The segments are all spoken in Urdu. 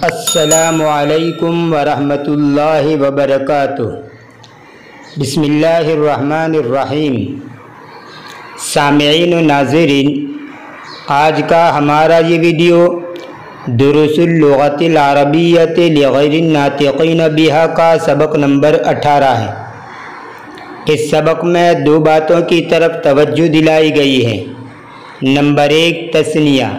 السلام علیکم ورحمۃ اللہ وبرکاتہ۔ بسم اللہ الرحمن الرحیم۔ سامعین و ناظرین، آج کا ہمارا یہ ویڈیو دروس اللغۃ العربیۃ لغیر الناطقین بہا کا سبق نمبر 18 ہے۔ اس سبق میں دو باتوں کی طرف توجہ دلائی گئی ہے۔ نمبر 1، تثنیہ۔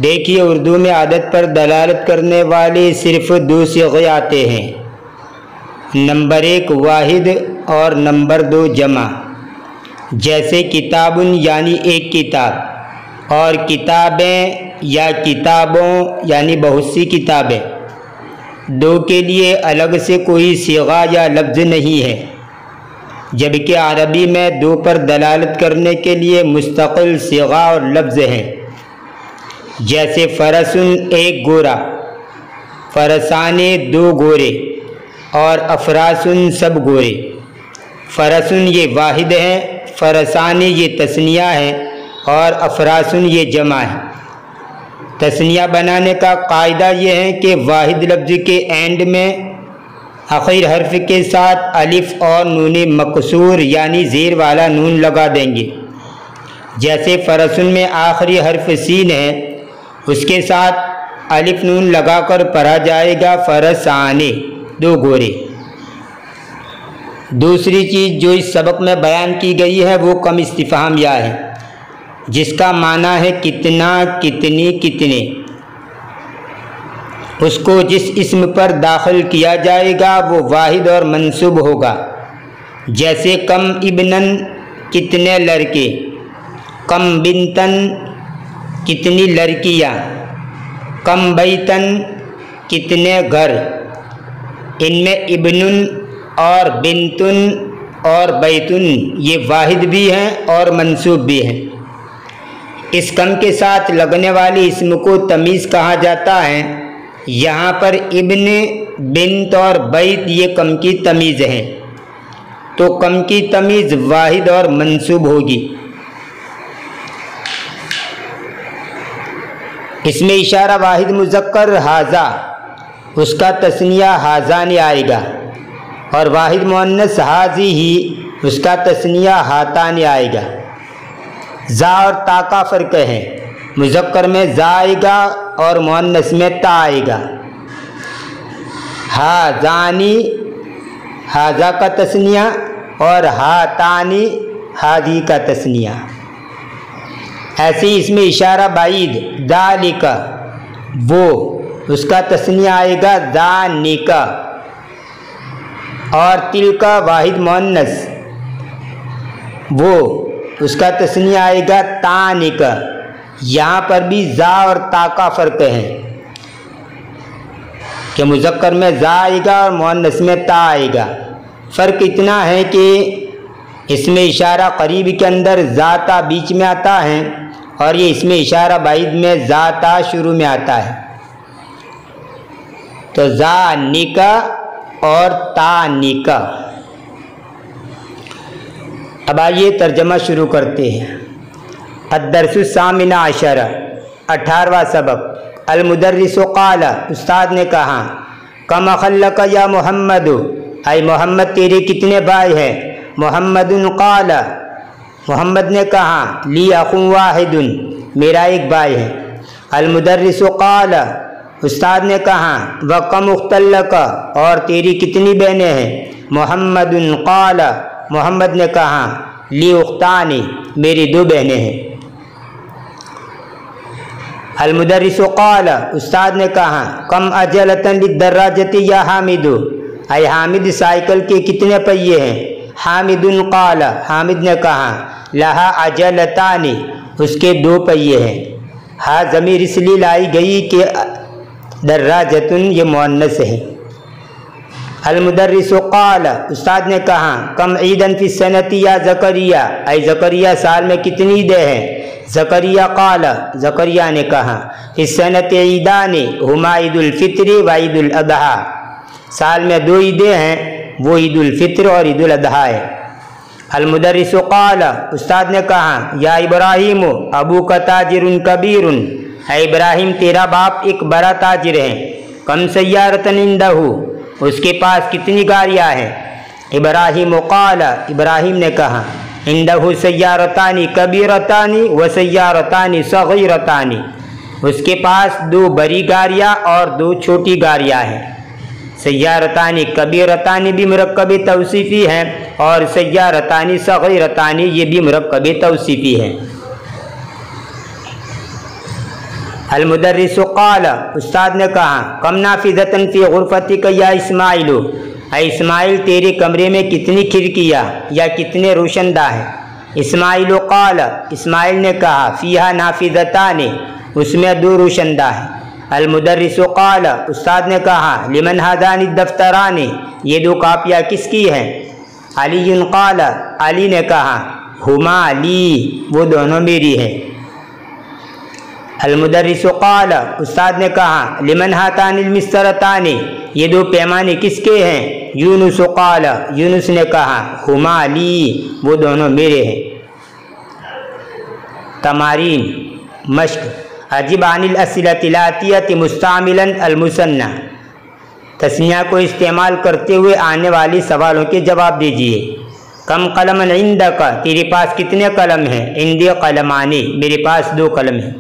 دیکھیے، اردو میں عدد پر دلالت کرنے والے صرف دو صیغے آتے ہیں۔ نمبر 1 واحد اور نمبر 2 جمع۔ جیسے کتابن یعنی ایک کتاب، اور کتابیں یا کتابوں یعنی بہت سی کتابیں۔ دو کے لیے الگ سے کوئی صیغہ یا لفظ نہیں ہے، جبکہ عربی میں دو پر دلالت کرنے کے لیے مستقل صیغہ اور لفظ ہیں۔ جیسے فرسن ایک گھوڑا، فرسانے دو گھوڑے، اور افراسن سب گھوڑے۔ فرسن یہ واحد ہے، فرسانے یہ تثنیہ ہے، اور افراسن یہ جمع ہے۔ تثنیہ بنانے کا قاعدہ یہ ہے کہ واحد لفظ کے اینڈ میں آخر حرف کے ساتھ الف اور نون مکسور یعنی زیر والا نون لگا دیں گے۔ جیسے فرسن میں آخری حرف سین ہے، اس کے ساتھ الف نون لگا کر پڑھا جائے گا فرسانے دو گھوڑے۔ دوسری چیز جو اس سبق میں بیان کی گئی ہے وہ کم استفہام یا ہے، جس کا معنی ہے کتنا، کتنی، کتنے۔ اس کو جس اسم پر داخل کیا جائے گا وہ واحد اور منصوب ہوگا۔ جیسے کم ابنن کتنے لڑکے، کم بنتن کتنی لڑکیاں، کم بیتن کتنے گھر۔ ان میں ابنن اور بنتن اور بیتن یہ واحد بھی ہیں اور منصوب بھی ہیں۔ اس کم کے ساتھ لگنے والی اسم کو تمیز کہا جاتا ہے۔ یہاں پر ابن، بنت اور بیت یہ کم کی تمیز ہیں، تو کم کی تمیز واحد اور منصوب ہوگی۔ اس میں اشارہ واحد مذکر ھذا، اس کا تثنیہ ھذان آئے گا، اور واحد مؤنث ھذہ، اس کا تثنیہ ھاتان آئے گا۔ زا اور تا کا فرق ہے، مذکر میں زا آئے گا اور مؤنث میں تا آئے گا۔ ھذانی ھذا کا تثنیہ اور ھاتانی ھذہ کا تثنیہ۔ ایسے ہی اس میں اشارہ بعید ذالک، وہ، اس کا تثنیہ آئے گا ذالک، اور تلک واحد مؤنث، وہ، اس کا تثنیہ آئے گا تانک۔ یہاں پر بھی زا اور تا کا فرق ہے کہ مذکر میں زا آئے گا اور مؤنث میں تا آئے گا۔ فرق اتنا ہے کہ اس میں اشارہ قریب کے اندر زا تا بیچ میں آتا ہے، اور یہ اس میں اشارہ بعید میں زا تا شروع میں آتا ہے۔ تو زا نکا اور تا نکا۔ اب آئیے ترجمہ شروع کرتے ہیں۔ الدرس الثامن عشر، 18واں سبق۔ المدرس قال، استاد نے کہا، کم اخلک یا محمد، اے محمد تیرے کتنے بھائی ہیں؟ محمد قال، محمد نے کہا، لی اخ واحد، میرا ایک بھائی ہے۔ المدرس قال، استاد نے کہا، وکم اخت لک، اور تیری کتنی بہنیں ہیں؟ محمد قال، محمد نے کہا، لی اختان، میری دو بہنیں ہیں۔ المدرس قال، استاد نے کہا، کم عجلۃ للدراجۃ یا حامد، اے حامد سائیکل کے کتنے پہیے ہیں؟ حامد قال، حامد نے کہا، لہا عجلتان، اس کے دو پہیے ہیں۔ ہا ضمیر اس لیے لائی گئی کہ دراجتن یہ مؤنث ہے۔ المدرس قال، استاد نے کہا، کم عیدن فی السنۃ یا زکریا، اے زکریا سال میں کتنی عیدیں ہیں؟ زکریا قال، زکریا نے کہا، فی السنۃ عیدان ہما عید الفطر و عید الاضحیٰ، سال میں دو عیدیں ہیں، وہ عید الفطر اور عید الاضحیٰ ہے۔ المدرس قال، استاد نے کہا، یا ابراہیم ابوک تاجر کبیر، اے ابراہیم تیرا باپ ایک بڑا تاجر ہے، کم سیارتن عندہو، اس کے پاس کتنی گاڑیاں ہیں؟ ابراہیم قال، ابراہیم نے کہا عندہو سیارتانی کبیرتانی و سیارتانی صغیرتانی، اس کے پاس 2 بڑی گاڑیاں اور 2 چھوٹی گاڑیاں ہیں۔ سیارتانی کبیرتانی بھی مرکب توصیفی ہیں اور سیارتانی صغیرتانی یہ بھی مرکب توصیفی ہیں۔ المدرس قال، استاد نے کہا کم نافذۃ فی غرفتک یا اسماعیل، اے اسماعیل تیرے کمرے میں کتنی کھڑکیاں یا کتنے روشن داں ہیں؟ اسماعیل قال، اسماعیل نے کہا فیہا نافذتان، اس میں 2 روشن داں ہیں۔ المدرس قال، استاد نے کہا لمن ہذان الدفتران، یہ 2 کاپیاں کس کی ہیں؟ علی قال، علی نے کہا ہما لی، وہ دونوں میری ہیں۔ المدرس قال، استاد نے کہا لمن ہاتان المسطرتان، یہ 2 پیمانے کس کے ہیں؟ یونس قال، یونس نے کہا ہما لی، وہ دونوں میرے ہیں۔ تمارین مشق، عجب عن الاسئلۃ الآتیۃ مستعملا المثنى، تثنیہ کو استعمال کرتے ہوئے آنے والی سوالوں کے جواب دیجیے۔ کم قلم عندک، تیرے پاس کتنے قلم ہیں؟ عندی قلمان، میرے پاس 2 قلم ہیں۔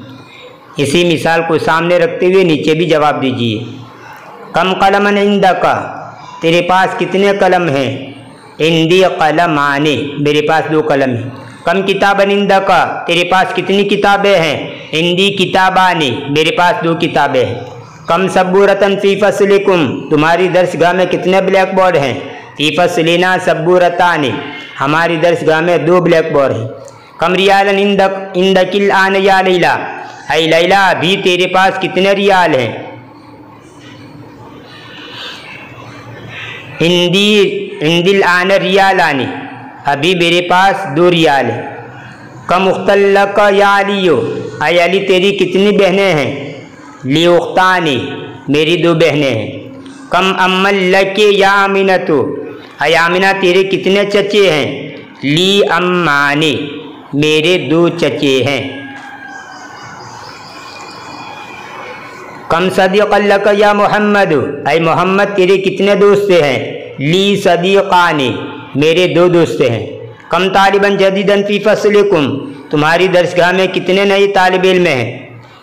اسی مثال کو سامنے رکھتے ہوئے نیچے بھی جواب دیجیے۔ کم قلم عندک، تیرے پاس کتنے قلم ہیں؟ عندی قلمان، میرے پاس 2 قلم ہیں۔ کم کتاب عندک، تیرے پاس کتنی کتابیں ہیں؟ عندی کتابان، میرے پاس 2 کتابیں ہیں۔ کم سبورتن فی فصلکم، تمہاری درسگاہ میں کتنے بلیک بورڈ ہیں؟ فی فصلنا سبورتان، ہماری درسگاہ میں 2 بلیک بورڈ ہیں۔ کم ریال عندک الآن یا لیلا، اے لیلا ابھی تیرے پاس کتنے ریال ہیں؟ عندی الآن ریالان، ابھی میرے پاس 2 ریال ہیں۔ کم اخت لک یا علیو، اے علی تیری کتنی بہنیں ہیں؟ لی اختان، میری 2 بہنیں ہیں۔ کم امن لک یا آمنۃ، اے آمنہ تیرے کتنے چچے ہیں؟ لی امان، میرے 2 چچے ہیں۔ کم صدیق لک یا محمد، اے محمد تیرے کتنے دوست ہیں؟ لی صدیقان، میرے 2 دوست ہیں۔ کم طالباً جدیداً فی فصلکم، تمہاری درسگاہ میں کتنے نئے طالب علم ہیں؟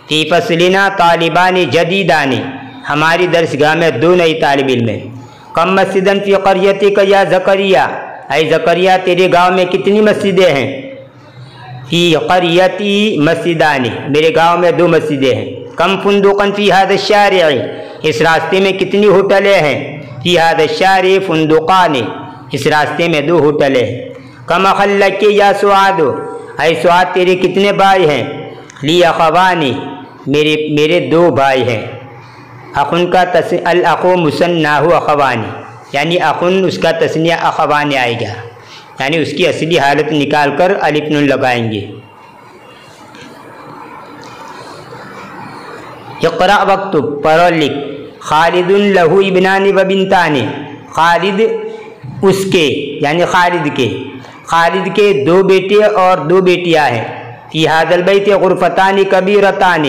فی فصلنا طالبان جدیدان، ہماری درسگاہ میں 2 نئے طالب علم ہیں۔ کم مسجداً فی قریتک یا زکریا، اے زکریا تیرے گاؤں میں کتنی مسجدیں ہیں؟ فی قریتی مسجدان، میرے گاؤں میں 2 مسجدیں ہیں۔ کم فندقاً فی ھذا الشارع، اس راستے میں کتنی ہوٹلیں ہیں؟ فی ھذا الشارع فندقان، اس راستے میں 2 ہوٹلیں ہیں۔ کم اخ لک یا سعاد، اے سعاد تیرے کتنے بھائی ہیں؟ لی اخوان، میرے 2 بھائی ہیں۔ اخن کا الاخو مثنیٰ اخوان، یعنی اخن اس کا تثنیہ اخوان آئے گا، یعنی اس کی اصلی حالت نکال کر الف نون لگائیں گے۔ اقرأ واکتب، پڑھ اور لکھ۔ خالد لہو ابنان و بنتان، خالد اس کے یعنی خالد کے 2 بیٹے اور 2 بیٹیاں ہیں۔ فی ھذا البیت غرفتان کبیرتان،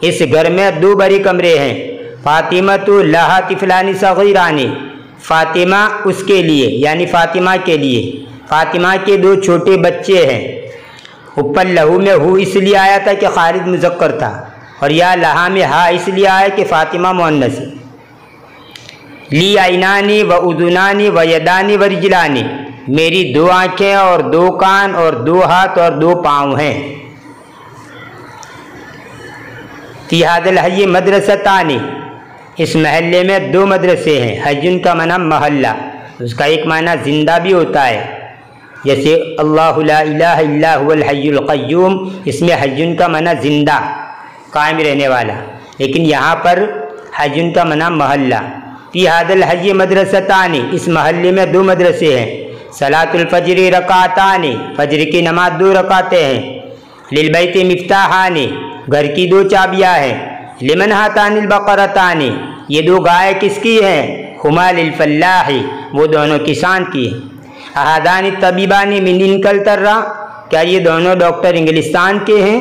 اس گھر میں 2 بڑے کمرے ہیں۔ فاطمۃ لہا طفلان صغیران، فاطمہ اس کے لیے یعنی فاطمہ کے لیے، فاطمہ کے 2 چھوٹے بچے ہیں۔ اوپر لہو میں ہو اس لیے آیا تھا کہ خالد مذکر تھا، اور یا لہا میں ہا اس لیے آیا کہ فاطمہ مؤنث ہے۔ لی عینانی و اذنانی و یدانی و رجلانی، میری 2 آنکھیں اور 2 کان اور 2 ہاتھ اور 2 پاؤں ہیں۔ فی ھذا الحی مدرستان، اس محلے میں 2 مدرسے ہیں۔ حیٌ کا معنی محلہ، اس کا ایک معنی زندہ بھی ہوتا ہے، جیسے اللہ لا الہ الا هو الحی القیوم، اس میں حیٌ کا معنی زندہ قائم رہنے والا، لیکن یہاں پر حیٌ کا معنی محلہ۔ فی ھذا الحی مدرستان، اس محلے میں 2 مدرسے ہیں۔ صلاۃ الفجر رکعتان، فجر کی نماز 2 رکعتیں ہیں۔ للبیت مفتاحان، گھر کی 2 چابیاں ہیں۔ لمن ہاتان البقرتان، یہ 2 گائے کس کی ہیں؟ ہما للفلاح، وہ دونوں کسان کی ہیں۔ احدان الطبیبان من انکلترا، کیا یہ دونوں ڈاکٹر انگلستان کے ہیں؟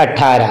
18।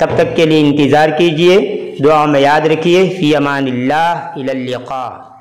تب تک کے لیے انتظار کیجیے، دعا میں یاد رکھیے۔ فی امان اللہ، الی اللقاء۔